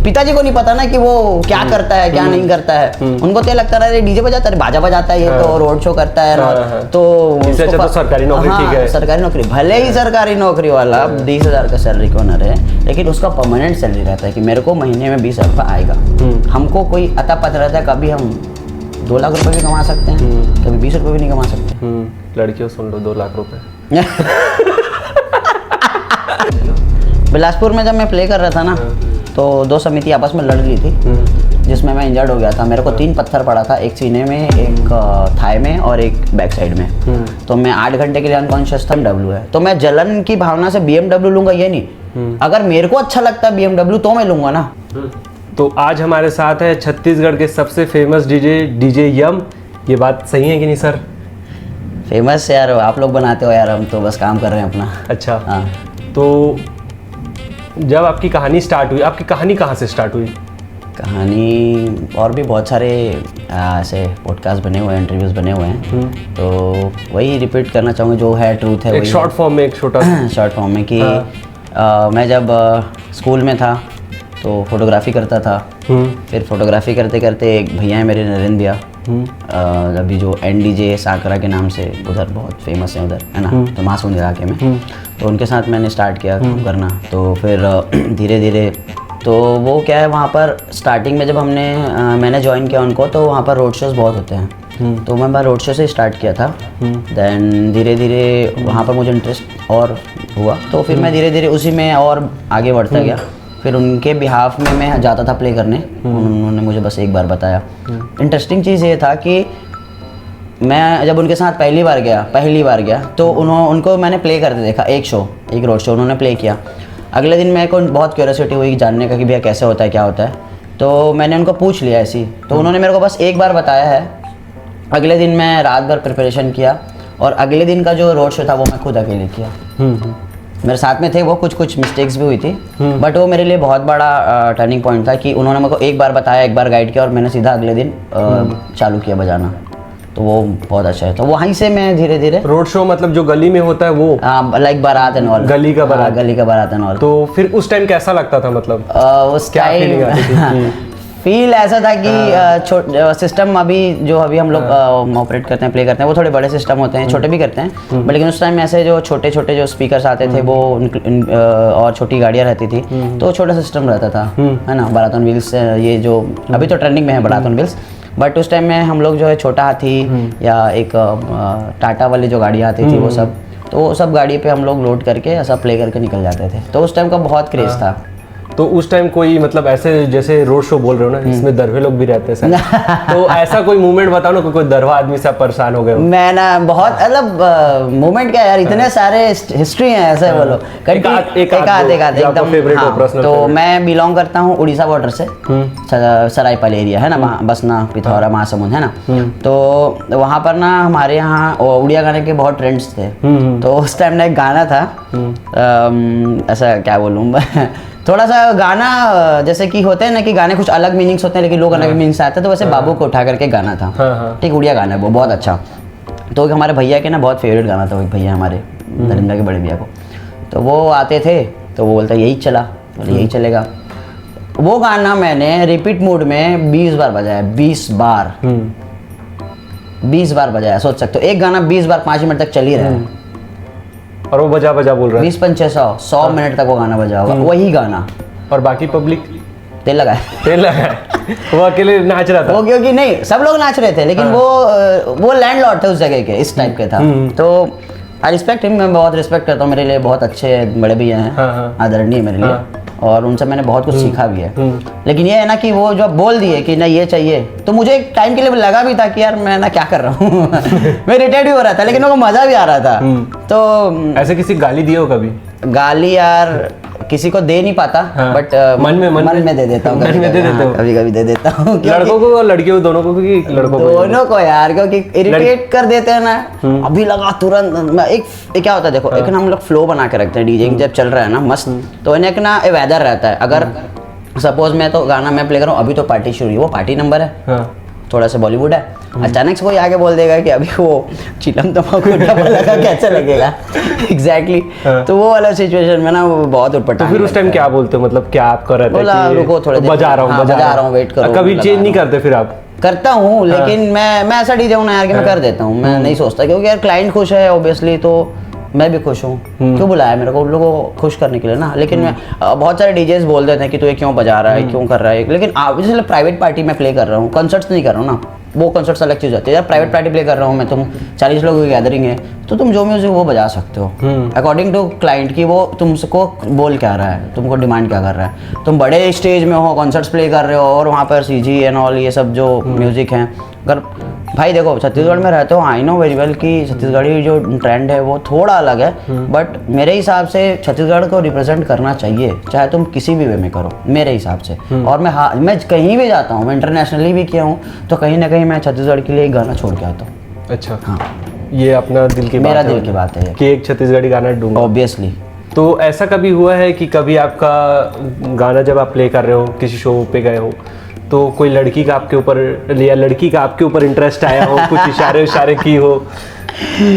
पिताजी को नहीं पता ना कि वो क्या करता है क्या नहीं करता है। उनको तो लगता है डीजे बजाता है, बाजा बजाता है, ये तो रोड शो करता है तो इससे अच्छा तो सरकारी नौकरी ठीक है। सरकारी नौकरी, भले ही सरकारी नौकरी वाला 20,000 का सैलरी क्यों ना रहे, लेकिन उसका परमानेंट सैलरी रहता है कि मेरे को महीने में 20,000 रुपये आएगा। हमको कोई अता पता रहता है, कभी हम 2 लाख रुपए भी कमा सकते हैं, कभी 20 रुपए भी नहीं कमा सकते। लड़कियों सुन लो 2 लाख रुपए। बिलासपुर में जब मैं प्ले कर रहा था ना, तो 2 समिति आपस में लड़ रही थी, जिसमें मैं इंजर्ड हो गया था। मेरे को 3 पत्थर पड़ा था, एक सीने में, एक थाई में और एक बैक साइड में। तो मैं 8 घंटे के लिए अनकॉन्शियस था। BMW है तो मैं जलन की भावना से BMW लूंगा ये नहीं, अगर मेरे को अच्छा लगता है BMW तो मैं लूंगा ना। तो आज हमारे साथ है छत्तीसगढ़ के सबसे फेमस डीजे यम। ये बात सही है कि नहीं सर? फेमस यार आप लोग बनाते हो यार, हम तो बस काम कर रहे हैं अपना। अच्छा हाँ। तो जब आपकी कहानी स्टार्ट हुई, आपकी कहानी कहाँ से स्टार्ट हुई? कहानी और भी बहुत सारे ऐसे पॉडकास्ट बने हुए हैं, इंटरव्यूज़ बने हुए हैं, तो वही रिपीट करना चाहूँगा जो है ट्रूथ है। एक शॉर्ट फॉर्म में, एक छोटा शॉर्ट फॉर्म में कि मैं जब स्कूल में था तो फोटोग्राफी करता था। फिर फोटोग्राफी करते करते एक भैया है मेरे, नरेंद्र भैया, अभी जो NDJ साकरा के नाम से उधर बहुत फेमस है उधर, है ना, तो मासूम इलाके में। तो उनके साथ मैंने स्टार्ट किया करना। तो फिर धीरे धीरे तो वो क्या है, वहाँ पर स्टार्टिंग में जब मैंने ज्वाइन किया उनको, तो वहाँ पर रोड शोज़ बहुत होते हैं। तो मैं रोड शो से स्टार्ट किया था। देन धीरे धीरे वहाँ पर मुझे इंटरेस्ट और हुआ, तो फिर मैं धीरे धीरे उसी में और आगे बढ़ता गया। फिर उनके बिहाफ में मैं जाता था प्ले करने, उन्होंने मुझे बस एक बार बताया। इंटरेस्टिंग चीज़ ये था कि मैं जब उनके साथ पहली बार गया तो उनको मैंने प्ले करते देखा, एक रोड शो उन्होंने प्ले किया। अगले दिन मेरे को बहुत क्यूरियोसिटी हुई जानने का कि भैया कैसे होता है, क्या होता है। तो मैंने उनको पूछ लिया ऐसी, तो उन्होंने मेरे को बस एक बार बताया है। अगले दिन मैं रात भर प्रिपरेशन किया और अगले दिन का जो रोड शो था वो मैं खुद अकेले किया। मेरे साथ में थे वो, कुछ मिस्टेक्स भी हुई थी, बट वो मेरे लिए बहुत बड़ा टर्निंग पॉइंट था कि उन्होंने मेरे को एक बार बताया, एक बार गाइड किया और मैंने सीधा अगले दिन चालू किया बजाना। तो वो बहुत अच्छा है। तो वहीं से मैं धीरे धीरे रोड शो मतलब जो गली में होता है वो, लाइक बारात एंड ऑल, गली का बारात एंड ऑल। तो फिर उस टाइम कैसा लगता था, मतलब उस क्या फीलिंग आती थी? फील ऐसा था कि सिस्टम अभी हम लोग ऑपरेट करते हैं, प्ले करते हैं, वो थोड़े बड़े सिस्टम होते हैं, छोटे भी करते हैं, लेकिन उस टाइम ऐसे जो छोटे छोटे जो स्पीकर्स आते थे वो और छोटी गाड़ियाँ रहती थी, तो छोटा सिस्टम रहता था, है ना। बारात ऑन व्हील्स, ये जो अभी तो ट्रेंडिंग में है बारात ऑन व्हील्स, बट उस टाइम में हम लोग जो है छोटा हाथी या एक टाटा वाली जो गाड़ियाँ आती थी वो सब, तो वो सब गाड़ी पे हम लोग लोड करके ऐसा प्ले करके निकल जाते थे। तो उस टाइम का बहुत क्रेज था। तो उस टाइम कोई मतलब ऐसे जैसे रोड शो बोल रहे हो ना, इसमें दरवे लोग भी रहते हैं तो ऐसा कोई मूवमेंट बताओ ना, कोई दरवा आदमी से आप परेशान हो गए हो? मैं ना बहुत मतलब मूवमेंट क्या यार, इतने सारे हिस्ट्री हैं ऐसे बोलो, एक एकदम। तो मैं बिलोंग करता हूँ उड़ीसा बॉर्डर से, सरायपाली एरिया है ना, बसना, पिथौरा, महासमुंद, है ना। तो वहाँ पर ना हमारे यहाँ उड़िया गाने के बहुत ट्रेंड्स थे। तो उस टाइम ना एक गाना था, ऐसा क्या बोलूँ थोड़ा सा गाना जैसे कि होते हैं ना कि गाने कुछ अलग मीनिंग्स होते हैं लेकिन लोग अलग मीनिंग्स आते हैं, तो वैसे बाबू को उठा करके गाना था, ठीक, उड़िया गाना है वो बहुत अच्छा। तो हमारे भैया के ना बहुत फेवरेट गाना था, वो भैया हमारे नरेंद्र के बड़े भैया को, तो वो आते थे तो वो बोलता यही चला, बोले यही चलेगा। वो गाना मैंने रिपीट मोड में 20 बार बजाया, 20 बार बजाया, सोच सकते हो एक गाना 20 बार 5 मिनट तक चल ही रहा है, और वो बजा बोल रहा है 20-500-100 मिनट तक वो गाना बजा होगा, वही गाना। और बाकी पब्लिक तेल लगा वो अकेले नाच रहा था? वो क्योंकि नहीं, सब लोग नाच रहे थे, लेकिन वो लैंडलॉर्ड थे उस जगह के, इस टाइप के था। तो आई रिस्पेक्ट हिम, मैं बहुत रिस्पेक्ट करता हूँ, मेरे लिए बहुत अच्छे बड़े भैया हैं, आदरणीय मेरे लिए, और उनसे मैंने बहुत कुछ सीखा भी है। लेकिन ये है ना कि वो जो बोल दिए कि ना ये चाहिए, तो मुझे एक टाइम के लिए लगा भी था कि यार मैं ना क्या कर रहा हूँ मैं रिटायर्ड भी हो रहा था, लेकिन मेरे को मजा भी आ रहा था। तो ऐसे किसी गाली दिए हो कभी? गाली यार किसी को दे नहीं पाता, बट मन में दे देता हूँ, कभी कभी दे देता हूँ, लड़कों को और लड़कियों दोनों को, क्योंकि दोनों को यार, क्योंकि इरिटेट कर देते हैं ना। अभी लगा तुरंत एक क्या होता है देखो, एक ना हम लोग फ्लो बना के रखते हैं, डीजे जब चल रहा है ना मस्त, तो एक ना वेदर रहता है। अगर सपोज मैं तो गाना मैं प्ले कर रहा हूँ, अभी तो पार्टी शुरू हुई, वो पार्टी नंबर है, थोड़ा सा बॉलीवुड है, अचानक से कोई आके बोल देगा कि अभी वो चिलम तम्बाकू डबल लगा कैसे लगेगा एग्जैक्टली तो वो वाला सिचुएशन में ना वो बहुत उटपटांग। तो फिर उस टाइम क्या बोलते हो, मतलब क्या आप कर रहे थे? बोला रुको थोड़े देर, बजा रहा हूँ वेट करो। कभी चेंज नहीं करते फिर आप? करता हूँ लेकिन मैं ऐसा डीजे हूँ ना यार कि मैं कर देता हूँ, मैं नहीं सोचता, क्योंकि यार क्लाइंट खुश है ऑब्वियसली तो मैं भी खुश हूँ। क्यों बुलाया मेरे को, उन लोगों को खुश करने के लिए ना। लेकिन मैं बहुत सारे डीजेस बोल देते हैं कि तू ये क्यों बजा रहा है, क्यों कर रहा है, लेकिन जैसे प्राइवेट पार्टी में प्ले कर रहा हूँ, कंसर्ट्स नहीं कर रहा हूँ ना, वो कंसर्ट्स अलग चीज़ होती है। यार प्राइवेट पार्टी प्ले कर रहा हूँ मैं, तुम 40 लोगों की गैदरिंग है तो तुम जो म्यूजिक वो बजा सकते हो अकॉर्डिंग टू क्लाइंट की, वो तुमको बोल क्या रहा है, तुमको डिमांड क्या कर रहा है। तुम बड़े स्टेज में हो, कॉन्सर्ट्स प्ले कर रहे हो और वहाँ पर सीजी एंड ऑल ये सब जो म्यूजिक हैं, अगर भाई देखो छत्तीसगढ़ में रहते हो, आई नो वेरी वेल कि छत्तीसगढ़ी जो ट्रेंड है वो थोड़ा अलग है, बट मेरे हिसाब से छत्तीसगढ़ को रिप्रेजेंट करना चाहिए, चाहे तुम किसी भी वे में करो मेरे हिसाब से। और मैं कहीं भी जाता हूँ, मैं इंटरनेशनली भी किया हूँ, तो कहीं ना कहीं मैं छत्तीसगढ़ के लिए एक गाना छोड़ के आता हूँ। अच्छा हाँ, ये अपना दिल की मेरा दिल की बात है कि एक छत्तीसगढ़ी गाना ढूंढूंगा ऑब्वियसली। तो ऐसा कभी हुआ है कि कभी आपका गाना जब आप प्ले कर रहे हो, किसी शो पे गए हो, तो कोई लड़की का आपके ऊपर या लड़की का आपके ऊपर इंटरेस्ट आया हो, कुछ इशारे की हो,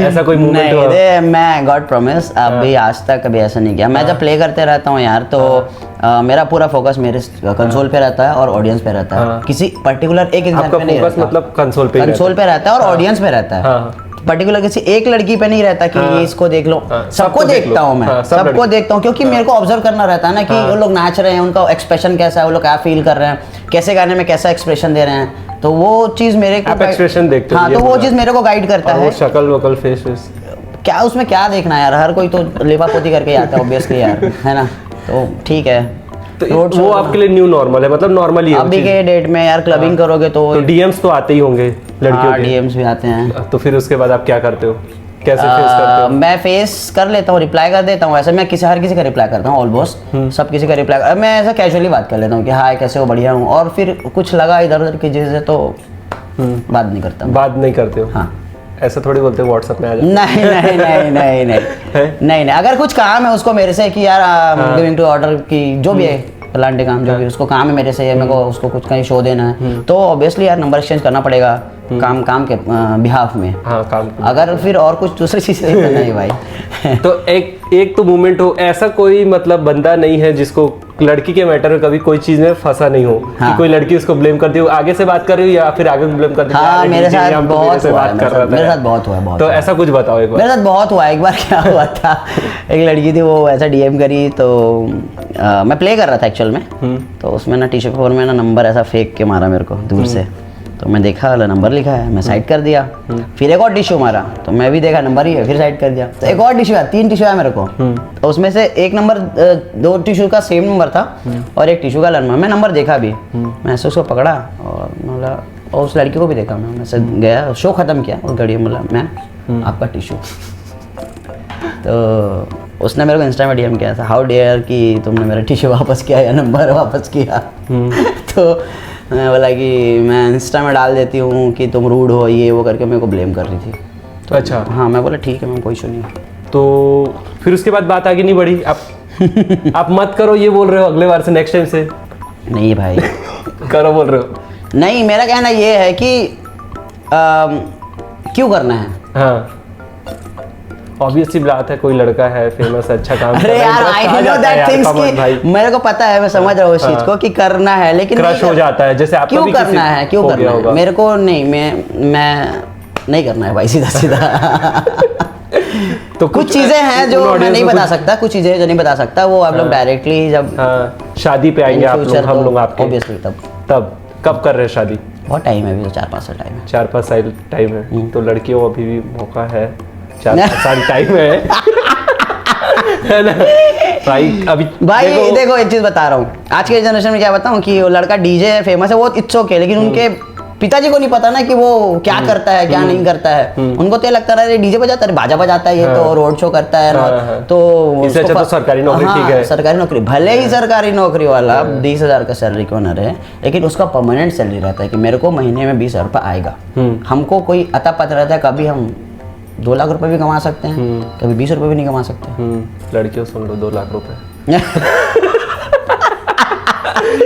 ऐसा कोई मोमेंट हो? नहीं, मैं गॉड प्रॉमिस अभी आज तक कभी ऐसा नहीं किया। मैं जब प्ले करते रहता हूँ यार तो मेरा पूरा फोकस मेरे कंसोल पे रहता है और ऑडियंस पे रहता है, किसी पर्टिकुलर एक इंसान पे नहीं रहता। मतलब कंसोल पे रहता है और ऑडियंस पे रहता है, पर्टिकुलर किसी एक लड़की पे नहीं रहता कि ये इसको देख लो। सबको देखता हूँ मैं, सबको देखता हूँ, क्योंकि मेरे को ऑब्जर्व करना रहता है ना कि वो लोग नाच रहे हैं, उनका एक्सप्रेशन कैसा है, वो लोग क्या फील कर रहे हैं, कैसे गाने में कैसा एक्सप्रेशन दे रहे हैं, तो वो चीज मेरे को एक्सप्रेशन देखते हो। हाँ, तो वो चीज मेरे को गाइड करता है। शक्ल वकल फेस क्या उसमें क्या देखना है यार, हर कोई तो लिपापोती करके आता है ऑब्वियसली यार, है ना, तो ठीक है। तो वो आपके लिए न्यू नॉर्मल है, मतलब नॉर्मल ही है अभी के डेट में यार क्लबिंग करोगे तो डीएम्स तो आते ही होंगे लड़कियों के। डीएम्स भी आते हैं। तो फिर उसके बाद आप क्या करते हो, कैसे फेस करते हो? मैं फेस कर लेता हूँ, रिप्लाई कर देता हूँ। ऐसे मैं हर किसी का रिप्लाई करता हूँ, ऑलमोस्ट सब किसी का रिप्लाई। मैं ऐसा कैजुअली बात कर लेता हूँ कि हाय कैसे हो, बढ़िया हूँ, और फिर कुछ लगा इधर उधर की चीज़ से तो बात नहीं करता। बात नहीं करते हो? हाँ, ऐसा थोड़ी बोलते हो व्हाट्सएप में आ जाओ। नहीं, अगर कुछ काम है उसको मेरे से कि यार गिविंग टू ऑर्डर की जो भी है प्लांटे काम जो भी उसको काम है मेरे से, मेरे को उसको कुछ कहीं शो देना है, तो ऑब्वियसली यार नंबर एक्सचेंज करना पड़ेगा काम के बिहाफ में। हाँ, काम अगर फिर और कुछ दूसरी चीज़ नहीं भाई। तो एक तो मूवमेंट हो, ऐसा कोई मतलब बंदा नहीं है जिसको लड़की के मैटर में कभी कोई चीज में फंसा नहीं हो, हाँ। कि कोई लड़की उसको ब्लेम करती हो, आगे से बात कर रही हो या फिर आगे ब्लेम करती हो? हाँ, मेरे साथ बहुत हुआ है, मेरे साथ बहुत हुआ। तो ऐसा कुछ बताओ एक बार। मेरे साथ बहुत हुआ। एक बार क्या हुआ था, एक लड़की थी वो ऐसा डीएम करी, तो मैं प्ले कर रहा था एक्चुअल में, तो उसमें ना टिश्यू पेपर में ना नंबर ऐसा फेंक के मारा मेरे को दूर से, तो मैं देखा वाला नंबर लिखा है, मैं साइड कर दिया। फिर एक और टिश्यू मारा तो मैं भी देखा नंबर ही है, फिर साइड कर दिया। तो एक और टिश्यू है, 3 टिश्यू है मेरे को, तो उसमें से एक नंबर 2 टिश्यू का सेम नंबर था और एक टिश्यू का नंबर, मैं नंबर देखा भी, मैं ऐसे उसको पकड़ा और बोला, और उस लड़की को भी देखा, मैं ऐसे गया, शो खत्म किया, उस घड़ी बोला मैम आपका टिश्यू। तो उसने मेरे को इंस्टा में डीएम किया था, हाउ डेयर कि तुमने मेरा टिश्यू वापस किया या नंबर वापस किया। तो मैं बोला कि मैं इंस्टा में डाल देती हूँ कि तुम रूड हो, ये वो करके मेरे को ब्लेम कर रही थी। तो अच्छा, हाँ, मैं बोला ठीक है मैम, कोई इशू नहीं। तो फिर उसके बाद बात आगे नहीं बढ़ी? आप मत करो ये बोल रहे हो अगले बार से, नेक्स्ट टाइम से? नहीं भाई करो बोल रहे हो? नहीं, मेरा कहना ये है कि क्यों करना है। हाँ, ऑब्वियसली बात है, कोई लड़का है फेमस, अच्छा काम अरे यार, आई नो दैट थिंग्स कि मेरे को पता है, मैं समझ रहा हूँ उस चीज को कि करना है, लेकिन क्रश हो जाता है, जैसे आपको क्यों करना है, क्यों करना है? मेरे को नहीं, मैं नहीं करना है भाई, सीधा। तो कुछ चीजें हैं जो मैं नहीं बता सकता, कुछ चीजें जो नहीं बता सकता, वो आप लोग डायरेक्टली जब शादी पे आएंगे आप लोग, हम लोग आपके, ऑब्वियसली तब कब कर रहे हैं शादी? बहुत टाइम है अभी, तो 4-5 साल टाइम है। 4-5 साल टाइम है, तो लड़कियों को अभी भी मौका है, 4-5 साल टाइम है ना भाई? अभी भाई देखो एक चीज बता रहा हूँ, आज के जनरेशन में क्या बताऊँ कि वो लड़का डीजे है, फेमस है, वो इट्स ओके, लेकिन उनके पिताजी को नहीं पता ना कि वो क्या करता है, क्या नहीं करता है। उनको तो लगता है डीजे बजाता है, बाजा बजाता है, ये तो रोड शो करता है, तो इससे अच्छा तो सरकारी नौकरी ठीक है। सरकारी नौकरी, भले ही सरकारी नौकरी वाला 20,000 का सैलरी क्यों ना रहे, लेकिन उसका परमानेंट सैलरी रहता है कि मेरे को महीने में 20,000 रुपये आएगा। हमको कोई अता पता रहता है, कभी हम 2 लाख रुपए भी कमा सकते हैं, कभी 20 रुपए भी नहीं कमा सकते। लड़कियों सुन लो, 2 लाख रुपए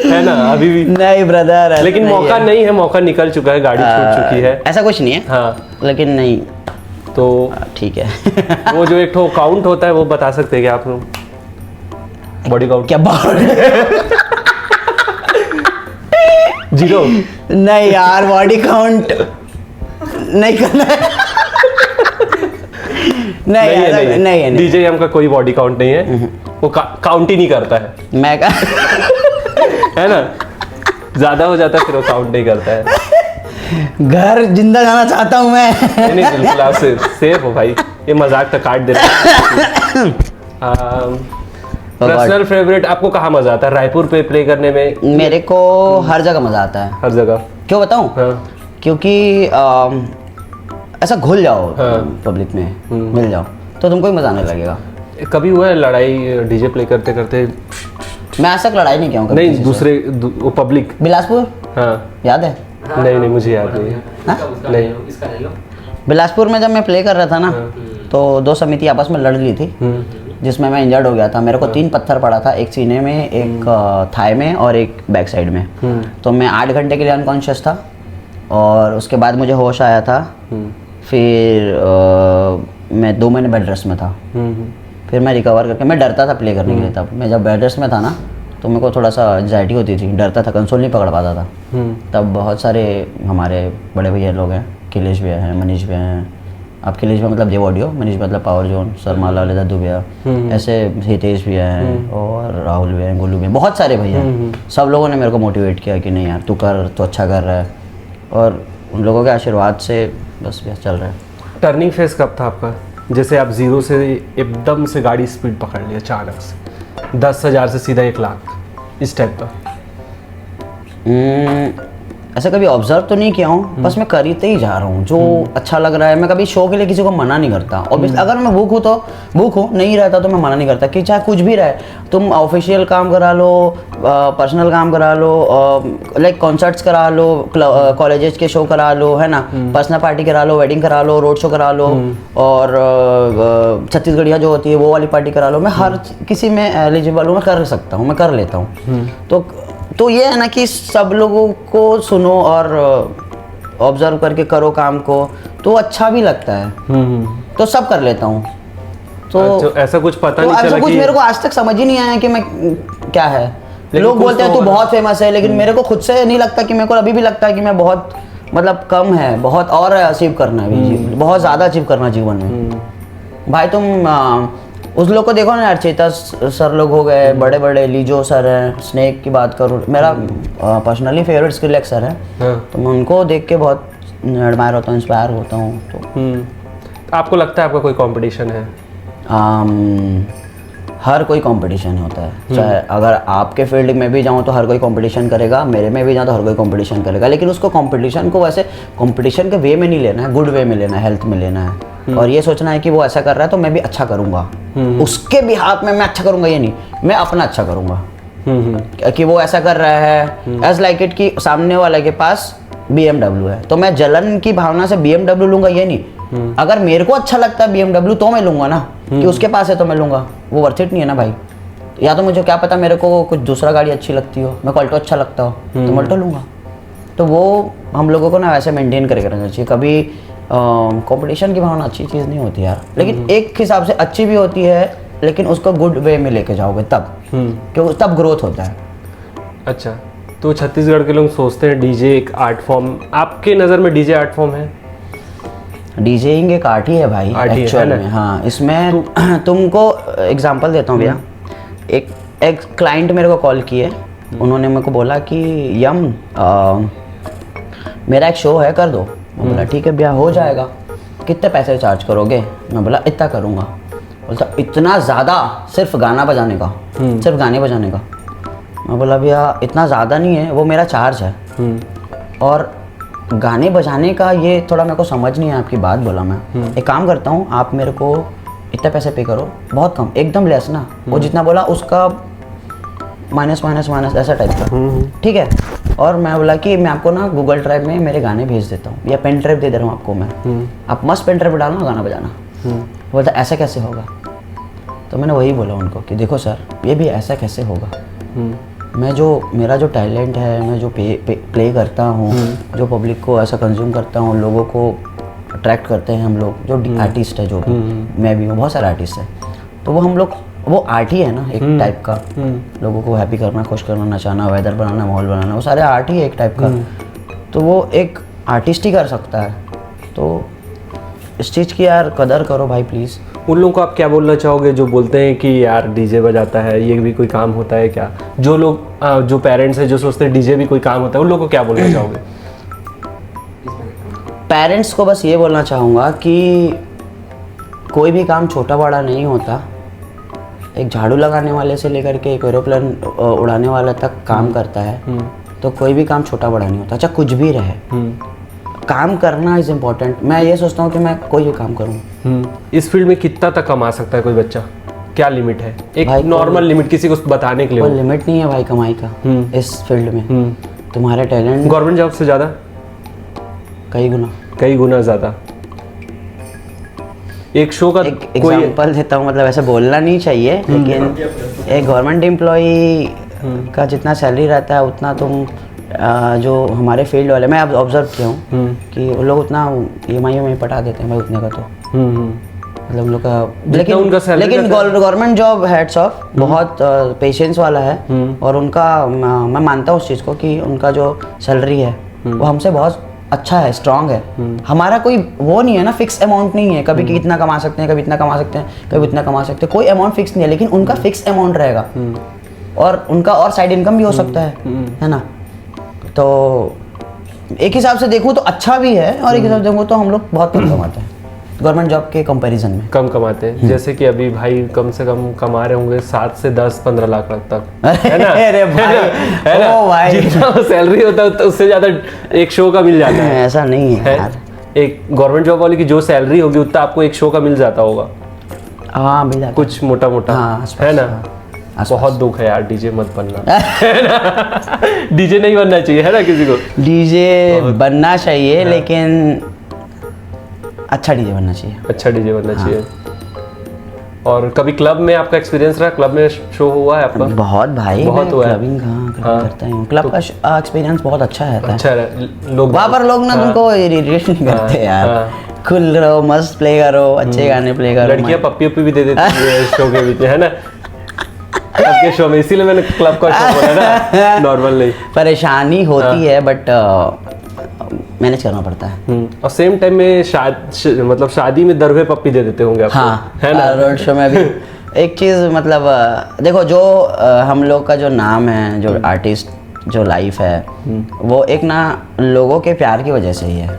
है है ना अभी भी? नहीं ब्रदर, लेकिन मौका नहीं है, मौका निकल चुका है, गाड़ी छूट चुकी है। ऐसा कुछ नहीं है। हाँ, लेकिन नहीं तो ठीक है। वो जो एक ठो काउंट होता है वो बता सकते हैं क्या आप लोग? बॉडी काउंट क्या बॉडी? 0? नहीं यार, बॉडी काउंट नहीं करना है। नहीं, डीजे एम का कोई बॉडी काउंट नहीं है, वो काउंट ही नहीं करता है। मैं है ना, ज्यादा हो जाता है फिर वो काउंट नहीं करता है। घर जिंदा जाना चाहता हूँ मैं। नहीं बिल्कुल, आप सेफ हो भाई, ये मजाक तक काट दे रहा है। पर्सनल फेवरेट आपको कहाँ मजा आता है रायपुर पे प्ले करने में? मेरे को हर जगह मजा आता है। हर जगह? क्यों बताऊँ? हाँ। क्योंकि ऐसा घुल जाओ पब्लिक में, मिल जाओ तो तुमको ही मजा आने लगेगा। कभी हुआ है लड़ाई डीजे प्ले करते करते? मैं आज तक लड़ाई नहीं किया हूँ। नहीं, दूसरे पब्लिक? बिलासपुर, हाँ याद है? नहीं मुझे याद नहीं है। नहीं, बिलासपुर में जब मैं प्ले कर रहा था ना, तो 2 समिति आपस में लड़ ली थी, जिसमें मैं इंजर्ड हो गया था। मेरे को 3 पत्थर पड़ा था, एक सीने में, एक थाई में और एक बैक साइड में। तो मैं 8 घंटे के लिए अनकॉन्शियस था और उसके बाद मुझे होश आया था। फिर मैं 2 महीने बेड रेस्ट में था। फिर मैं रिकवर करके, मैं डरता था प्ले करने के लिए। तब मैं जब बेड रेस्ट में था ना, तो मेरे को थोड़ा सा एंजाइटी होती थी, डरता था, कंसोल नहीं पकड़ पाता था। तब बहुत सारे हमारे बड़े भैया लोग हैं, अखिलेश भैया हैं, मनीष भैया हैं। अब अखिलेश भैया मतलब जेव ऑडियो, मनीष मतलब पावर जोन, शर्मा लाल दद्दू भैया, ऐसे हितेश भैया हैं और राहुल भैया, गोलू भैया, बहुत सारे भैया हैं। सब लोगों ने मेरे को मोटिवेट किया कि नहीं यार तू कर, तो अच्छा कर रहा है, और उन लोगों के आशीर्वाद से बस भैया चल रहा है। टर्निंग फेज कब था आपका, जैसे आप 0 से एकदम से गाड़ी स्पीड पकड़ लिया अचानक से, 10,000 से सीधा 1 लाख, इस टाइप का? ऐसा कभी ऑब्जर्व तो नहीं किया हूँ, बस मैं करते ही जा रहा हूँ जो अच्छा लग रहा है। मैं कभी शो के लिए किसी को मना नहीं करता। और अगर मैं भूख हूँ तो भूख हूँ, नहीं रहता तो मैं मना नहीं करता, कि चाहे कुछ भी रहे, तुम ऑफिशियल काम करा लो, पर्सनल काम करा लो, लाइक कॉन्सर्ट्स करा लो, कॉलेजेस के शो करा लो, है ना, पर्सनल पार्टी करा लो, वेडिंग करा लो, रोड शो करा लो, और छत्तीसगढ़िया जो होती है वो वाली पार्टी करा लो। मैं हर किसी में एलिजिबल हूँ, मैं कर सकता हूँ, मैं कर लेता हूँ। तो ये है ना कि सब लोगों को सुनो और ऑब्जर्व करके करो काम को, तो अच्छा भी लगता है। तो सब कर लेता हूँ। तो ऐसा कुछ पता नहीं चला ऐसा कुछ कि मेरे को आज तक समझ ही नहीं आया कि मैं क्या है। लोग बोलते हैं तू बहुत फेमस है, लेकिन मेरे को खुद से नहीं लगता कि, मेरे को अभी भी लगता है कि मैं बहुत मतलब कम है, बहुत और अचीव करना है, बहुत ज़्यादा अचीव करना जीवन में। भाई तुम उस लोग को देखो ना यार, चेता सर लोग हो गए, बड़े बड़े लीजो सर हैं, स्नेक की बात करूँ, मेरा पर्सनली फेवरेट स्क्रिलेक्स सर है। तो मैं उनको देख के बहुत एडमायर होता हूँ, इंस्पायर होता हूँ। तो आपको लगता है आपका कोई कंपटीशन है? हर कोई कंपटीशन होता है, चाहे अगर आपके फील्ड में भी जाऊँ तो हर कोई कंपटीशन करेगा, मेरे में भी जाऊँ तो हर कोई कंपटीशन करेगा। लेकिन उसको कंपटीशन को वैसे कंपटीशन के वे में नहीं लेना है, गुड वे में लेना है, हेल्थ में लेना है, और ये सोचना है कि वो ऐसा कर रहा है तो मैं भी अच्छा करूँगा, उसके भी हाथ में मैं अच्छा करूँगा, ये नहीं मैं अपना अच्छा करूँगा। कि वो ऐसा कर रहा है एज लाइक इट कि सामने वाले के पास BMW है तो मैं जलन की भावना से BMW लूँगा, ये नहीं। अगर मेरे को अच्छा लगता है BMW तो मैं लूँगा ना, कि उसके पास है तो मैं लूँगा, वो वर्थ इट नहीं है ना भाई। या तो मुझे क्या पता मेरे को कुछ दूसरा गाड़ी अच्छी लगती हो, मेरे को अल्टो अच्छा लगता हो तो मैं अल्टो लूँगा। तो वो हम लोगों को ना वैसे मेंटेन करके रखना चाहिए। कभी कंपटीशन की भावना अच्छी चीज़ नहीं होती यार, लेकिन एक हिसाब से अच्छी भी होती है, लेकिन उसको गुड वे में लेके जाओगे तब, क्योंकि तब ग्रोथ होता है। अच्छा, तो छत्तीसगढ़ के लोग सोचते हैं डीजे एक आर्ट फॉर्म, आपके नज़र में डीजे आर्ट फॉर्म है? डीजेइंग एक आर्ट ही है भाई एक्चुअल में। हाँ, इसमें तुमको एग्जांपल देता हूँ भैया। एक क्लाइंट मेरे को कॉल किए, उन्होंने मेरे को बोला कि यम मेरा एक शो है, कर दो। मैं बोला ठीक है भैया, हो जाएगा, कितने पैसे चार्ज करोगे? मैं बोला इतना करूँगा। बोलता इतना ज़्यादा सिर्फ गाना बजाने का, सिर्फ गाने बजाने का? मैं बोला भैया इतना ज़्यादा नहीं है, वो मेरा चार्ज है। और गाने बजाने का ये थोड़ा मेरे को समझ नहीं है आपकी बात। बोला मैं एक काम करता हूँ, आप मेरे को इतने पैसे पे करो, बहुत कम, एकदम लेस ना, वो जितना बोला उसका माइनस माइनस माइनस ऐसा टाइप का, ठीक है। और मैं बोला कि मैं आपको ना गूगल ड्राइव में मेरे गाने भेज देता हूँ, या पेन ड्राइव दे रहा हूँ आपको मैं, आप मस्त पेन ड्राइव डालना गाना बजाना। बोलता ऐसा कैसे होगा? तो मैंने वही बोला उनको कि देखो सर, ये भी ऐसा कैसे होगा, मेरा जो टैलेंट है, मैं जो प्ले करता हूँ, जो पब्लिक को ऐसा कंज्यूम करता हूँ, लोगों को अट्रैक्ट करते हैं हम लोग, जो आर्टिस्ट है, जो भी मैं भी हूँ, बहुत सारे आर्टिस्ट हैं, तो वो आर्ट ही है ना एक टाइप का। लोगों को हैप्पी करना, खुश करना, नचाना, वेदर बनाना, माहौल बनाना, वो सारे आर्ट ही है एक टाइप का। तो वो एक आर्टिस्ट ही कर सकता है। तो इस चीज़ की यार कदर करो भाई प्लीज़। उन लोगों को आप क्या बोलना चाहोगे जो बोलते हैं कि यार डीजे बजाता है, ये भी कोई काम होता है क्या? जो लोग जो पेरेंट्स हैं जो सोचते हैं डीजे भी कोई काम होता है, उन लोगों को क्या बोलना चाहोगे? पेरेंट्स को बस ये बोलना चाहूँगा कि कोई भी काम छोटा बड़ा नहीं होता। एक झाड़ू लगाने वाले से लेकर के एक एरोप्लेन उड़ाने वाला तक काम करता है। तो कोई भी काम छोटा बड़ा नहीं होता, चाहे कुछ भी रहे। काम करना इज़ इम्पोर्टेंट। मैं ये सोचता हूँ कि मैं कोई भी काम करूँ। इस फील्ड में कितना तक कमा सकता है कोई बच्चा? क्या लिमिट है? एक नॉर्मल लिमिट किसी को बताने के लिए। कोई लिमिट नहीं है भाई कमाई का इस फील्ड में। तुम्हारे टैलेंट गवर्नमेंट जॉब से ज़्यादा कई गुना ज़्यादा। एक शो का एक एग्जांपल देता हूँ, मतलब ऐसे बोलना नहीं चाहिए, लेकिन एक गवर्नमेंट एम्प्लॉई का जितना सैलरी रहता है उतना तुम जो हमारे फील्ड वाले, मैं अब ऑब्जर्व किया हूँ कि वो लोग उतना EMI पटा देते हैं भाई उतने का। तो मतलब उन लोग का लेकिन गवर्नमेंट जॉब हेड्स ऑफ बहुत पेशेंस वाला है। और उनका मैं मानता हूँ उस चीज़ को कि उनका जो सैलरी है वो हमसे बहुत अच्छा है, स्ट्रांग है। हमारा कोई वो नहीं है ना, फिक्स अमाउंट नहीं है, कभी कितना कमा सकते हैं, कभी इतना कमा सकते हैं, कभी इतना कमा सकते हैं, कोई अमाउंट फिक्स नहीं है। लेकिन उनका फिक्स अमाउंट रहेगा और उनका और साइड इनकम भी हो सकता है ना। तो एक हिसाब से देखूँ तो अच्छा भी है, और एक हिसाब से देखूँ तो हम लोग बहुत कम कमाते हैं गवर्नमेंट जॉब के कंपैरिजन में। कम कमाते हैं। जैसे कि अभी भाई कम से कम कमा रहे होंगे 7 से 10-15 लाख तक, है ना? अरे भाई, है ना? ओ भाई, जितना सैलरी होता है उससे ज़्यादा एक शो का मिल जाता है। ऐसा नहीं है यार। एक गवर्नमेंट जॉब वाले की जो सैलरी होगी उतना आपको एक शो का मिल जाता होगा। हाँ मिल जाता, कुछ मोटा मोटा, है ना? बहुत दुख है यार, डीजे मत बनना। डीजे नहीं बनना चाहिए, है ना? किसी को डीजे बनना चाहिए, लेकिन अच्छा डीजे बनना चाहिए। अच्छा डीजे बनना चाहिए। और कभी क्लब में आपका एक्सपीरियंस रहा? क्लब में शो हुआ है आपका? बहुत भाई, बहुत हुआ है। क्लबिंग करता हूँ। क्लब का एक्सपीरियंस बहुत अच्छा रहता है। अच्छा है। लोग वहाँ पर लोग ना तुमको इरिटेट नहीं करते यार। खुल रहो, मस्त प्ले करो, अच्छे गाने प्ले करो। लड़कियाँ पप्पी उप्पी भी दे देती है शो के बीच में, है ना? आपके शो में, इसीलिए मैंने क्लब का शो बोला ना, नॉर्मल नहीं। परेशानी होती है बट मैनेज करना पड़ता है। और सेम टाइम में मतलब शादी में दरवे पप्पी दे देते होंगे आपको, हाँ, है ना? रोड शो में भी एक चीज़, मतलब देखो जो हम लोग का जो नाम है, जो आर्टिस्ट जो लाइफ है, वो एक ना लोगों के प्यार की वजह से ही है।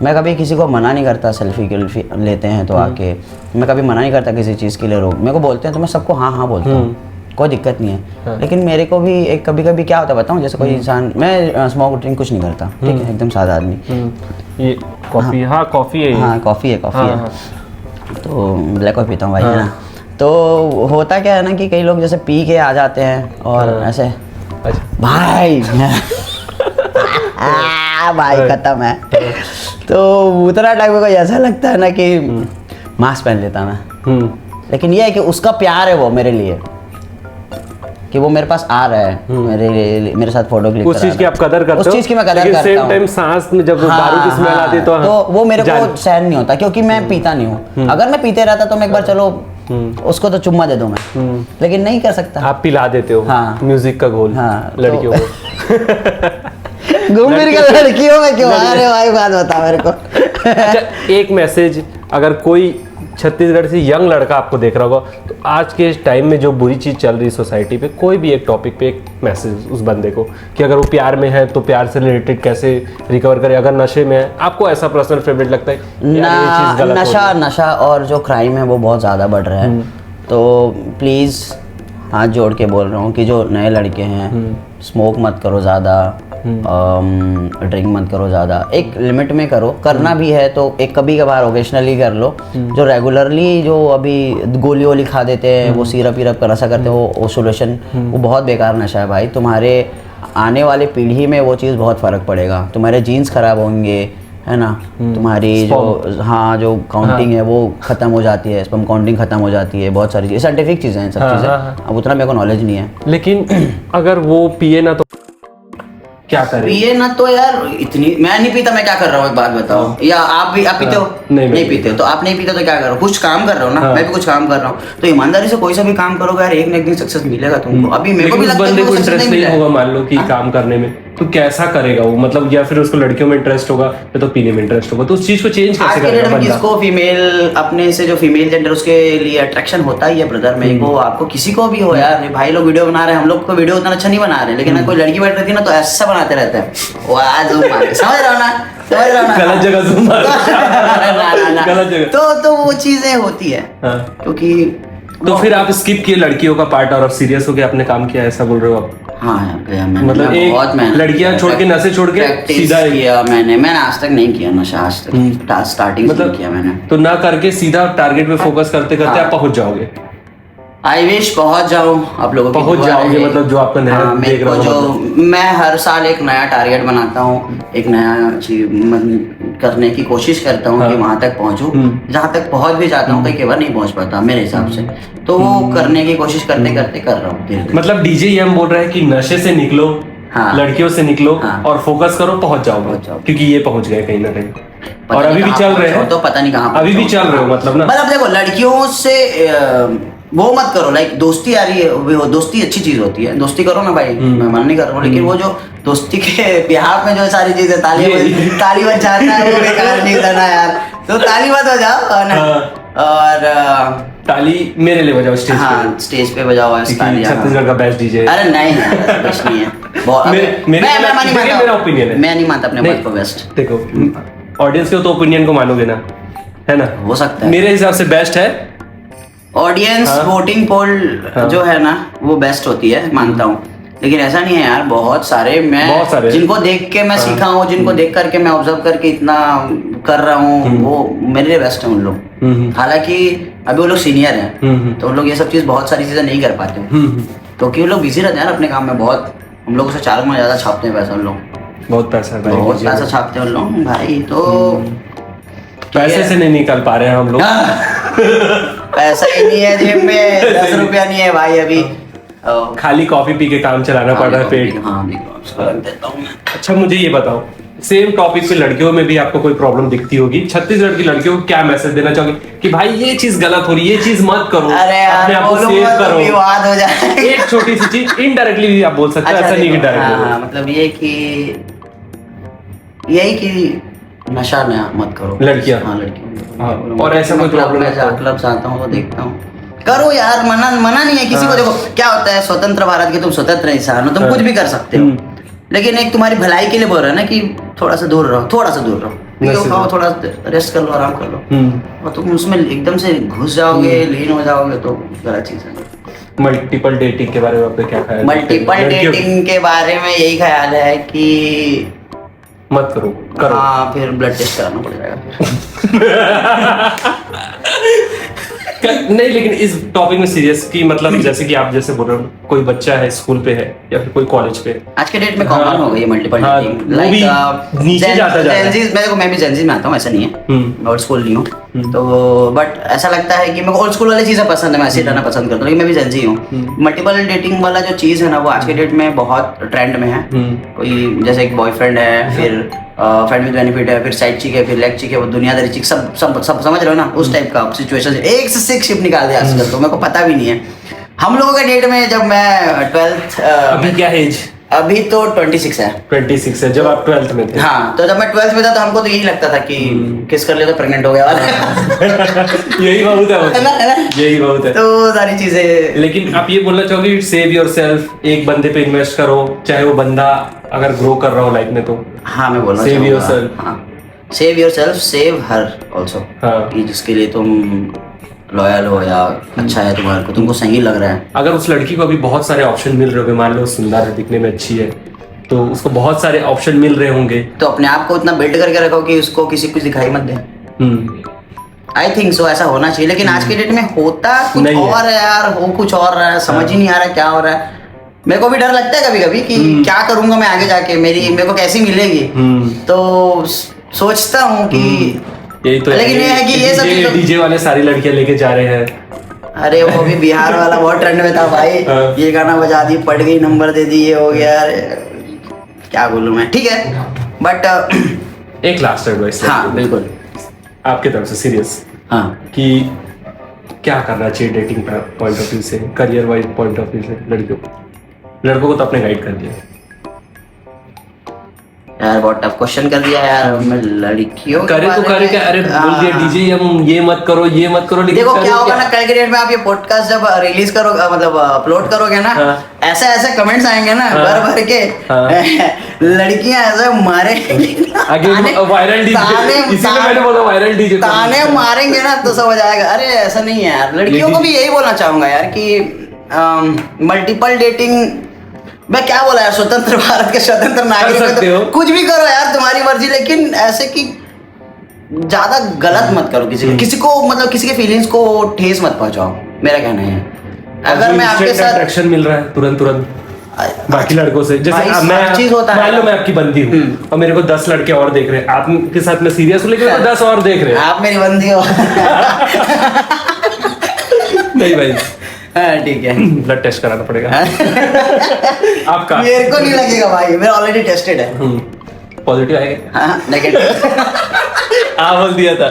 मैं कभी किसी को मना नहीं करता, सेल्फी लेते हैं तो आके मैं कभी मना नहीं करता किसी चीज़ के लिए। लोग मेरे को बोलते हैं तो मैं सबको हाँ हाँ बोलता हूँ, कोई दिक्कत नहीं है। हाँ। लेकिन मेरे को भी एक कभी कभी क्या होता है बताऊँ, जैसे कोई इंसान, मैं स्मोक ड्रिंक कुछ नहीं करता, ठीक है, एकदम सादा आदमी। ये कॉफ़ी, हाँ कॉफ़ी है, हाँ कॉफ़ी है। तो ब्लैक कॉफ़ी पीता हूँ भाई, है ना? तो होता क्या है ना कि कई लोग जैसे पी के आ जाते हैं और ऐसे भाई भाई खत्म है। तो उतना टाइम को ऐसा लगता है ना कि मास्क पहन लेता मैं। लेकिन ये है कि उसका प्यार है वो मेरे लिए, कि वो मेरे पास आ रहा है, मेरे साथ फोटो क्लिक कर रहा है। उस चीज की आप कदर करते हो? उस चीज की मैं कदर करता हूँ। सेम टाइम सांस में जब दारू की स्मेल आती है तो वो मेरे को सहन नहीं होता, क्योंकि मैं पीता नहीं हूँ। अगर मैं पीते रहता तो मैं एक बार चलो उसको तो चुम्मा दे दूं मैं, लेकिन नहीं कर सकता। आप पिला देते हो? हाँ, म्यूजिक का घोल। हाँ, लड़कियों को घूम फिर के लड़कियों में क्यों? अरे भाई बात बता मेरे को। अच्छा, एक मैसेज, अगर कोई छत्तीसगढ़ से यंग लड़का आपको देख रहा होगा तो आज के टाइम में जो बुरी चीज़ चल रही है सोसाइटी पे, कोई भी एक टॉपिक पे एक मैसेज उस बंदे को, कि अगर वो प्यार में है तो प्यार से रिलेटेड कैसे रिकवर करे, अगर नशे में है, आपको ऐसा पर्सनल फेवरेट लगता है? नशा और जो क्राइम है वो बहुत ज़्यादा बढ़ रहा है। तो प्लीज़ हाथ जोड़ के बोल रहा हूँ कि जो नए लड़के हैं, स्मोक मत करो ज़्यादा, ड्रिंक मत करो ज़्यादा, एक लिमिट में करो। करना भी है तो एक कभी कभार ओकेशनली कर लो। जो रेगुलरली जो अभी गोली वोली खा देते हैं, वो सिरप विरप का नशा करते हैं, वो सोल्यूशन, वो बहुत बेकार नशा है भाई। तुम्हारे आने वाले पीढ़ी में वो चीज़ बहुत फ़र्क पड़ेगा, तुम्हारे जीन्स ख़राब होंगे, है ना, तुम्हारी जो हाँ जो काउंटिंग है वो खत्म हो जाती है, स्पर्म काउंटिंग खत्म हो जाती है, बहुत सारी चीज़ें साइंटिफिक चीज़ें हैं, सब चीज़ें। अब उतना मेरे को नॉलेज नहीं है। लेकिन अगर वो पिए ना तो क्या करें? पिए ना तो यार इतनी, मैं नहीं पीता, मैं क्या कर रहा हूँ एक बात बताओ, या आप भी आप पीते हो? नहीं पीते हो तो आप नहीं पीते तो क्या करो, कुछ काम कर रहे हो ना, मैं भी कुछ काम कर रहा हूँ, तो ईमानदारी से कोई सा भी काम करोगे यार, एक ना एक दिन सक्सेस मिलेगा तुमको। अभी मेरे को भी लगता है बंदे को इंटरेस्ट नहीं होगा मान लो कि काम करने में, तो कैसा करेगा वो, मतलब या फिर उसको लड़कियों में इंटरेस्ट होगा या तो पीने में इंटरेस्ट होगा, तो उस चीज को चेंज कैसे करेगा बंदा? किसको फीमेल अपने से जो फीमेल जेंडर उसके लिए अट्रैक्शन होता ही है ब्रदर, मेरे को आपको किसी को भी हो यार, भाई लोग वीडियो बना रहे हैं, हम लोग को वीडियो उतना अच्छा नहीं बना रहे, लेकिन कोई लड़की बैठ रही थी ना तो ऐसा बनाते रहते हैं, समझ रहा हो ना, समझ रहा हो ना, गलत जगह zoom मारो। गलत जगह। तो वो चीजें होती है क्योंकि तो फिर आप स्किप किए लड़कियों का पार्ट और अब सीरियस होके आपने काम किया, ऐसा बोल रहे हो आप? हाँ यार गया मैंने, मतलब एक लड़कियां छोड़ के नशे छोड़ के सीधा किया मैंने आज तक नहीं किया नशा, आज तक स्टार्टिंग मतलब किया मैंने, तो ना करके सीधा टारगेट पे फोकस करते करते आप पहुंच जाओगे। आई विश पहुंच जाऊं, आप लोगों की पहुंच जाओगे, मतलब जो आपका नया देख रहा हूं, मैं हर साल एक नया टारगेट बनाता हूं, एक नया चीज करने की कोशिश करता हूं कि वहां तक पहुंचूं, जहां तक पहुंच भी जाता हूं कई बार नहीं पहुंच पाता मेरे हिसाब से, तो वो करने की कोशिश करते करते कर रहा हूँ। मतलब डीजे ये हम बोल रहे हैं कि नशे से निकलो, लड़कियों से निकलो और फोकस करो, पहुंच जाओगे, क्योंकि ये पहुंच गए कहीं ना कहीं, और अभी भी चल रहे हैं, तो पता नहीं कहाँ अभी भी चल रहे हो मतलब ना। मतलब देखो लड़कियों से वो मत करो, लाइक दोस्ती आ रही है, दोस्ती अच्छी चीज होती है, दोस्ती करो ना भाई, मैं मन नहीं कर रहा हूँ, लेकिन वो जो दोस्ती के बिहार में जो सारी चीजें ताली बजाना है वो बेकार नहीं करना यार, तो ताली मत बजाओ ना, और ताली मेरे लिए बजाओ स्टेज पे, स्टेज पे बजाओ छत्तीसगढ़ का बेस्ट डीजे। अरे नहीं यार बेस्ट नहीं है, मेरा ओपिनियन है, मैं नहीं मानता अपने बात को बेस्ट। देखो ऑडियंस के तो ओपिनियन को मानोगे ना, है ना, हो सकता है, मेरे हिसाब से बेस्ट है ऑडियंस वोटिंग पोल जो है ना वो बेस्ट होती है, मानता हूँ, लेकिन ऐसा नहीं है यार, बहुत सारे मैं जिनको देख के मैं सीखा हूँ, जिनको देख करके मैं ऑब्जर्व करके इतना कर रहा हूँ, वो मेरे लिए बेस्ट है उन लोग, हालांकि अभी वो लोग सीनियर हैं तो उन लोग ये सब चीज बहुत सारी चीजें नहीं कर पाते, क्योंकि वो लोग बिजी रहते हैं अपने काम में बहुत, हम लोग से 4 गुना ज्यादा छापते हैं पैसा, उन लोग बहुत पैसा छापते हैं उन लोग भाई, तो पैसे से नहीं निकल पा रहे हैं हम लोग। पैसा ही नहीं है जेब में, 10 रुपया नहीं है भाई अभी, खाली कॉफी पी के काम चलाना पड़ रहा है पेट। अच्छा मुझे ये बताओ, सेम टॉपिक पे लड़कियों में भी आपको कोई प्रॉब्लम दिखती होगी, छत्तीसगढ़ की लड़कियों को क्या मैसेज देना चाहोगे कि भाई ये चीज गलत हो रही है, ये चीज मत करो, अपने आप को सेव करो, विवाद हो जाए। एक छोटी सी चीज इनडायरेक्टली भी आप बोल सकते हो, ऐसा नहीं कि डायरेक्टली, मतलब ये कि यही कि नशा ना मत करो लड़कियां, और ऐसा कोई प्रॉब्लम है? क्लब से आता हूँ तो देखता हूँ, करो यार, मना नहीं है किसी को। देखो क्या होता है, स्वतंत्र भारत के तुम स्वतंत्र इंसान हो, तुम कुछ भी कर सकते हो, लेकिन एक तुम्हारी भलाई के लिए बोल रहा है ना कि थोड़ा सा दूर रहो, थोड़ा सा दूर रहो, खाओ, थोड़ा रेस्ट कर लो, आराम कर लो, और तुम उसमें एकदम से घुस जाओगे, लीन हो जाओगे तो गलत चीज है। मल्टीपल डेटिंग के बारे में आपका क्या ख्याल है? मल्टीपल डेटिंग के बारे में यही ख्याल है कि मत करो, हाँ फिर ब्लड टेस्ट कराना पड़ जाएगा नहीं, लेकिन इस टॉपिक में सीरियस की मतलब जैसे कि आप जैसे बोल रहे हो, कोई बच्चा है स्कूल पे है या फिर कोई कॉलेज पे, आज के डेट में कॉमन हो गई है मल्टीपल डेटिंग, लाइक नीचे जाता है। मैं भी जेनजी में आता हूँ, ऐसा नहीं है, मैं ओल्ड स्कूल नहीं हूँ, तो बट ऐसा लगता है कि मेरे को ओल्ड स्कूल वाली चीजें पसंद है, मैं ऐसे रहना पसंद करता हूँ, लेकिन मैं भी जेनजी हूँ। मल्टीपल डेटिंग वाला जो चीज है ना वो आज के डेट में बहुत ट्रेंड में है, कोई जैसे एक बॉयफ्रेंड है, फिर फ्रेंड विद बेनिफिट है, फिर साइड चिक है, फिर लेग चिक है, वो दुनियादारी चिक, सब समझ रहे हो ना, उस टाइप का सिचुएशन, एक से 6 शिप निकाल दिया आजकल, तो मेरे को पता भी नहीं है। हम लोगों के डेट में जब मैं 12th, अभी क्या एज? अभी तो 26 है। 26 है, जब आप 12th में थे? हाँ, तो जब मैं 12th में था तो हमको तो यही लगता था कि किस कर ले तो प्रेग्नेंट हो गया वाला यही बहुत है, यही बहुत है, तो सारी चीजें। लेकिन आप ये बोलना चाहोगे सेव योरसेल्फ, एक बंदे पे इन्वेस्ट करो, चाहे वो बंदा अगर ग्रो कर रहा हो लाइफ में तो। हाँ मैं बोलना सेव योरसेल्फ, हाँ save yourself, save her also, कि जिसके लिए तुम लॉयल हो या अच्छा है तुम्हारे को, तुमको सही लग रहा है। अगर उस लड़की को अभी बहुत सारे ऑप्शन मिल रहे होंगे, मान लो सुंदर है, दिखने में अच्छी है, तो उसको बहुत सारे ऑप्शन मिल रहे होंगे, तो अपने आप को इतना बिल्ड करके रखो कि उसको किसी कुछ दिखाई मत दे। आई थिंक सो ऐसा होना चाहिए, लेकिन आज के डेट में होता कुछ और है यार, हो कुछ और रहा है, समझ ही नहीं आ रहा क्या हो रहा है। मेरे को भी डर लगता है कभी कभी कि क्या करूंगा मैं आगे जाके, मेरे को कैसी मिलेगी, तो सोचता हूँ कि यही तो लेकिन ये है कि ये सब डीजे वाले सारी लड़कियां लेके जा रहे हैं। अरे वो भी बिहार वाला बहुत ट्रेंड में था भाई। ये गाना बजा दी, पड़ गई, नंबर दे दी, ये हो गया। अरे क्या बोलूं मैं, ठीक है बट एक लास्ट एडवाइस। हाँ बिल्कुल आपके तरफ से सीरियस, हाँ, कि क्या करना चाहिए डेटिंग पॉइंट ऑफ व्यू से, career wise point of view से लड़कियों को? लड़कों को तो आपने गाइड कर दिया यार, बहुत टफ क्वेश्चन कर दिया यार। मैं लड़कियों के करे तो बारे करे में- क्या, अरे बोल दिया डीजे हम ये मत करो ये मत करो, लेकिन देखो करे क्या होगा ना, कल के डेट में आप ये पॉडकास्ट जब रिलीज करो, मतलब अपलोड करोगे ना, हाँ। ऐसे ऐसे कमेंट्स आएंगे ना भर भर के, लड़कियां ऐसे मारे वायरल डीजे, इसीलिए मैंने बोला वायरल डीजे, ताने मारेंगे ना तो समझ आएगा। अरे ऐसा नहीं है यार, लड़कियों को भी यही बोलना चाहूंगा यार कि मल्टीपल डेटिंग, मैं क्या बोला यार, स्वतंत्र भारत के स्वतंत्र नागरिक हो तो कुछ भी करो यार, तुम्हारी मर्जी, लेकिन ऐसे कि ज्यादा गलत मत करो किसी को मतलब किसी के फीलिंग्स को ठेस मत पहुंचाओ, मेरा कहना है। अगर मैं आपके साथ अट्रैक्शन मिल रहा है तुरंत बाकी लड़कों से, जैसे मैं चीज होता है, मान लो मैं आपकी बंदी हूँ और मेरे को 10 लड़के और देख रहे हैं, आपके साथ मैं सीरियस हूँ लेकिन 10 और देख रहे हैं, आप मेरी बंदी हो। नहीं भाई, ठीक है, ब्लड टेस्ट कराना पड़ेगा आपका। मेरे को नहीं लगेगा भाई, मेरा ऑलरेडी टेस्टेड है। पॉजिटिव आएगा, हाँ नेगेटिव। बोल दिया था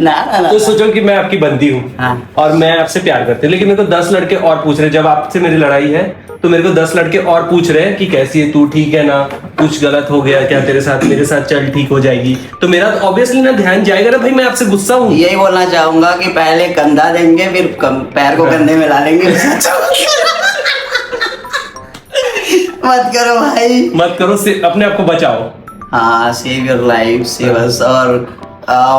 ना। तो सोचो कि मैं आपकी बंदी हूँ हाँ। और मैं आपसे प्यार करती हूँ, लेकिन मेरे को 10 लड़के और पूछ रहे हैं, जब आपसे मेरी लड़ाई है तो मेरे को 10 लड़के और पूछ रहे हैं कि कैसी है तू, ठीक है ना, कुछ गलत हो गया क्या तेरे साथ, मेरे साथ चल ठीक हो जाएगी, तो मेरा तो ऑब्वियसली ना ध्यान जाएगा ना भाई, मैं आपसे गुस्सा हूँ। यही बोलना चाहूंगा कि पहले कंधा देंगे फिर पैर को कंधे में ला लेंगे। मत करो भाई, मत करो, अपने आप को बचाओ। हाँ, save your life, save us. और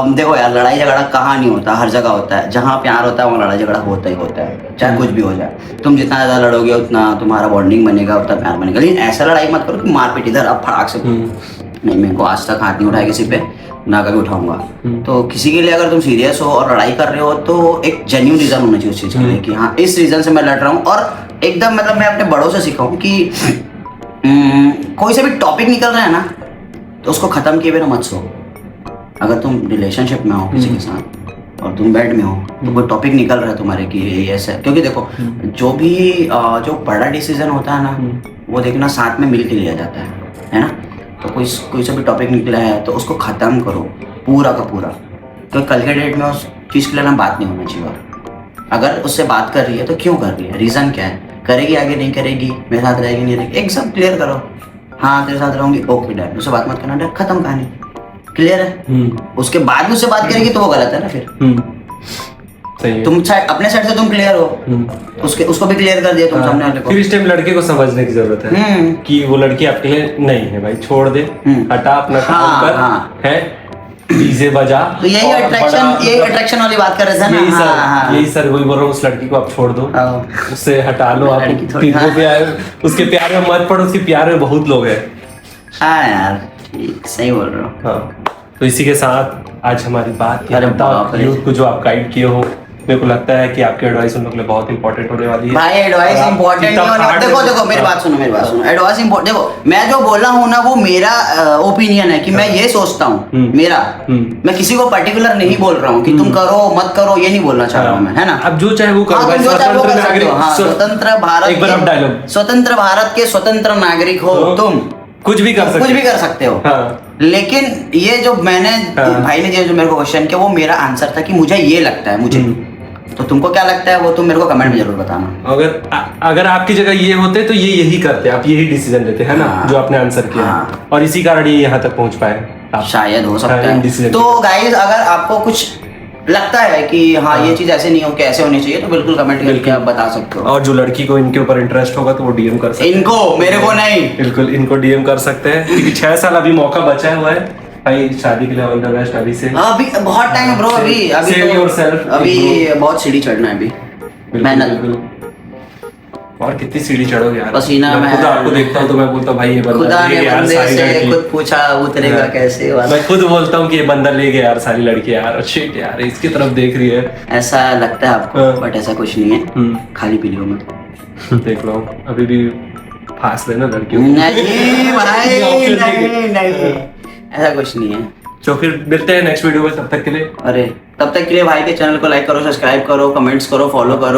देखो यार, लड़ाई झगड़ा कहाँ नहीं होता, हर जगह होता है। जहाँ प्यार होता है वहाँ लड़ाई झगड़ा होता ही होता है, चाहे कुछ भी हो जाए। तुम जितना ज्यादा लड़ोगे उतना तुम्हारा बॉन्डिंग बनेगा, उतना प्यार बनेगा। लेकिन ऐसा लड़ाई मत करो कि मारपीट इधर अब फटाक से। नहीं, मेरे को आज तक हाथ नहीं उठाया किसी पे, ना कभी उठाऊंगा। तो किसी के लिए अगर तुम सीरियस हो और लड़ाई कर रहे हो तो एक जेन्युइन रीजन होना चाहिए उस चीज के लिए कि हाँ इस रीजन से मैं लड़ रहा हूँ। और एकदम मतलब मैं अपने बड़ों से सीखा हूँ कि कोई से भी टॉपिक निकल रहा है ना तो उसको खत्म किए बिना मत सो। अगर तुम रिलेशनशिप में हो किसी के साथ और तुम बेड में हो तो कोई टॉपिक निकल रहा है तुम्हारे कि ये ऐसा है, क्योंकि देखो जो भी जो बड़ा डिसीजन होता है ना वो देखना साथ में मिल के लिया जाता है ना। तो कोई सा भी टॉपिक निकला है तो उसको ख़त्म करो पूरा का पूरा, क्योंकि कल के डेट में उस चीज़ के लिए ना बात नहीं होना चाहिए। अगर उससे बात कर रही है तो क्यों कर रही है, रीज़न क्या है, करेगी आगे नहीं करेगी, मेरे साथ रहेगी नहीं रहेगी, एक सब क्लियर करो। हाँ तेरे साथ रहूंगी, ओके डन, उससे बात मत करना, डन, खत्म कहानी, क्लियर है। उसके बाद भी उससे बात करेगी तो वो गलत है ना फिर। सही है। तुम अपने साइड से तुम क्लियर हो, उसको भी क्लियर कर दिया तुम सामने वाले को। फिर इस टाइम लड़के को समझने की जरूरत है कि वो लड़की आपके लिए नहीं है भाई, छोड़ दे, हटा अपना काम कर, है डीजे बजा। तो यही अट्रैक्शन वाली बात कर रहे थे ना। यही सर वही बोल रहा हूँ, उस लड़की को आप छोड़ दो, उससे हटा लो, आप उसके प्यार में मत पड़ो, उसके प्यार में बहुत लोग हैं। हाँ यार सही बोल रहे हो। हाँ, तो इसी के साथ आज हमारी बात यूथ को जो आप गाइड किए हो, मेरे को लगता है कि आपकी एडवाइस उन लोग के लिए बहुत इंपॉर्टेंट होने वाली है। भाई एडवाइस इंपॉर्टेंट नहीं होने, देखो मेरी बात सुनो, एडवाइस इंपॉर्टेंट, देखो मैं जो बोल रहा हूँ ना वो मेरा ओपिनियन है कि मैं ये सोचता हूँ मेरा, मैं किसी को पर्टिकुलर नहीं बोल रहा हूँ कि तुम करो मत करो, ये नहीं बोलना चाह रहा हूँ मैं, है ना। अब जो चाहे वो करो, स्वतंत्र भारत के स्वतंत्र नागरिक हो, तुम कुछ भी कर सकते हो। लेकिन ये जो मैंने भाई ने जो मेरे को क्वेश्चन किया वो मेरा आंसर था कि मुझे ये लगता है, मुझे तो तुमको क्या लगता है वो तुम मेरे को कमेंट में जरूर बताना। अगर आपकी जगह ये होते तो ये यही करते, आप यही डिसीजन लेते, है ना, जो आपने आंसर किया, और इसी कारण ये यहाँ तक पहुंच पाए, शायद हो सकता है। तो गाइस अगर आपको कुछ लगता है कि हाँ ये चीज ऐसे नहीं हो, कैसे होनी चाहिए, तो बिल्कुल कमेंट करके आप बता सकते हो। और जो लड़की को इनके ऊपर इंटरेस्ट होगा तो वो डीएम कर सकते हैं इनको, मेरे को नहीं, बिल्कुल इनको डीएम कर सकते हैं, क्योंकि 6 साल अभी मौका बचा हुआ है भाई, शादी के लिए ऑल द बेस्ट अभी से। अभी बहुत टाइम ब्रो, अभी बहुत सीढ़ी चढ़ना है अभी, मेहनत। और कितनी सीढ़ी चढ़ोगे यार, पसीना में खुद आपको देखता हूँ तो मैं बोलता हूँ भाई ये बंदा ले गया यार सारी लड़की, खुद पूछा उतरेगा कैसे, मैं खुद बोलता हूँ कि ये बंदा ले गया यार सारी लड़की यार, शिट यार इसकी तरफ देख रही है, ऐसा लगता है आपको, बट ऐसा कुछ नहीं है, खाली पी लियो मत। देख लो अभी भी फांस लेना लड़कियों, नहीं भाई नहीं, ऐसा कुछ नहीं है, तो फिर मिलते हैं नेक्स्ट वीडियो में, तब तक के लिए अरे तब तक के लिए भाई के चैनल को लाइक करो, सब्सक्राइब करो, कमेंट्स करो, फॉलो करो।